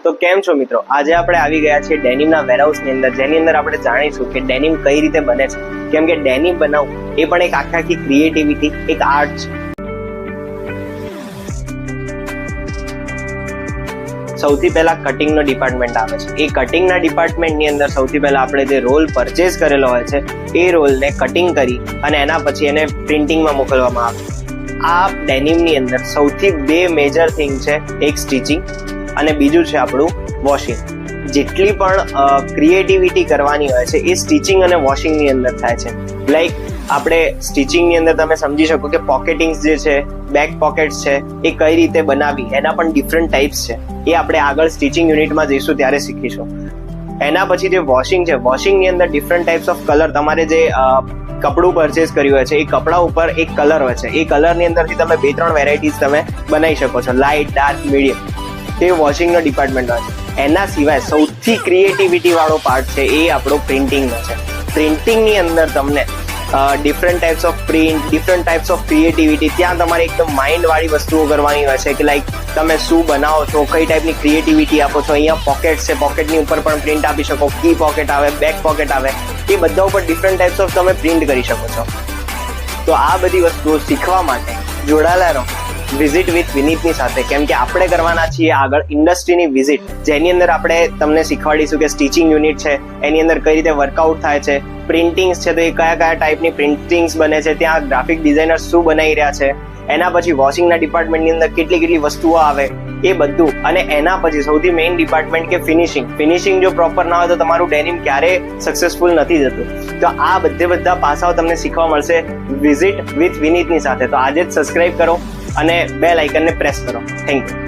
તો કેમ છો મિત્રો? આજે આપણે આવી ગયા છીએ ડેનિમના વેરહાઉસની અંદર, જેની અંદર આપણે જાણીશું કે ડેનિમ કઈ રીતે બને છે. કેમ કે ડેનિમ બનાવવું એ પણ એક આખી ક્રિએટિવિટી, એક આર્ટ છે. સૌથી પહેલા કટિંગનો ડિપાર્ટમેન્ટ આવે છે. એ કટિંગના ડિપાર્ટમેન્ટની અંદર સૌથી પહેલા આપણે જે રોલ પરચેઝ કરેલો હોય છે એ રોલને કટિંગ કરી અને એના પછી એને પ્રિન્ટિંગમાં મોકલવામાં આવે. આ ડેનિમની અંદર સૌથી બે મેજર થિંગ છે, એક સ્ટિચિંગ અને બીજું છે આપણું વોશિંગ. જેટલી પણ ક્રિએટિવિટી કરવાની હોય છે એ સ્ટિચિંગ અને વોશિંગની અંદર થાય છે. લાઈક આપણે સ્ટિચિંગની અંદર તમે સમજી શકો કે પોકેટિંગ્સ જે છે, બેક પોકેટ્સ છે, એ કઈ રીતે બનાવી, એના પણ ડિફરન્ટ ટાઈપ્સ છે. એ આપણે આગળ સ્ટિચિંગ યુનિટમાં જઈશું ત્યારે શીખીશું. એના પછી જે વોશિંગ છે, વોશિંગની અંદર ડિફરન્ટ ટાઈપ્સ ઓફ કલર, તમારે જે કપડું પરચેઝ કર્યું હોય છે એ કપડા ઉપર એક કલર હોય છે, એ કલરની અંદરથી તમે 2-3 વેરાયટીઝ તમે બનાવી શકો છો, લાઇટ, ડાર્ક, મીડિયમ. તે વોશિંગનો ડિપાર્ટમેન્ટ હોય છે. એના સિવાય સૌથી ક્રિએટિવિટી વાળો પાર્ટ છે એ આપણો પ્રિન્ટિંગનો છે. પ્રિન્ટિંગની અંદર તમને different types of print, different types of creativity, ત્યાં તમારે એકદમ માઇન્ડ વાળી વસ્તુઓ કરવાની હોય છે કે લાઈક તમે શું બનાવો છો, કઈ ટાઈપની ક્રિએટિવિટી આપો છો. અહીંયા પોકેટ છે, પોકેટની ઉપર પણ પ્રિન્ટ આપી શકો, કી પોકેટ આવે, બેક પોકેટ આવે, એ બધા ઉપર ડિફરન્ટ ટાઈપ્સ ઓફ તમે પ્રિન્ટ કરી શકો છો. તો આ બધી વસ્તુઓ શીખવા માટે જોડાયેલા રહો વિઝિટ વિથ વિનીતની સાથે. કેમ કે આપણે કરવાના છીએ આગળ ઇન્ડસ્ટ્રીની વિઝિટ, જેની અંદર આપણે તમને શીખવાડીશું કે સ્ટિચિંગ યુનિટ છે એની અંદર કઈ રીતે વર્કઆઉટ થાય છે, પ્રિન્ટિંગ્સ છે તો એ કયા કયા ટાઈપની પ્રિન્ટિંગ્સ બને છે, ત્યાં ગ્રાફિક ડિઝાઇનર શું બનાવી રહ્યા છે, એના પછી વોશિંગના ડિપાર્ટમેન્ટની અંદર કેટલી વસ્તુઓ આવે એ બધું. અને એના પછી સૌથી મેઇન ડિપાર્ટમેન્ટ કે ફિનિશિંગ. ફિનિશિંગ જો પ્રોપર ના હોય તો તમારું ડેનિમ ક્યારેય સક્સેસફુલ નથી જતું. તો આ બધા પાસાઓ તમને શીખવા મળશે વિઝિટ વિથ વિનીતની સાથે. તો આજે જ સબસ્ક્રાઇબ કરો અને બેલ આઇકનને પ્રેસ કરો. Thank you.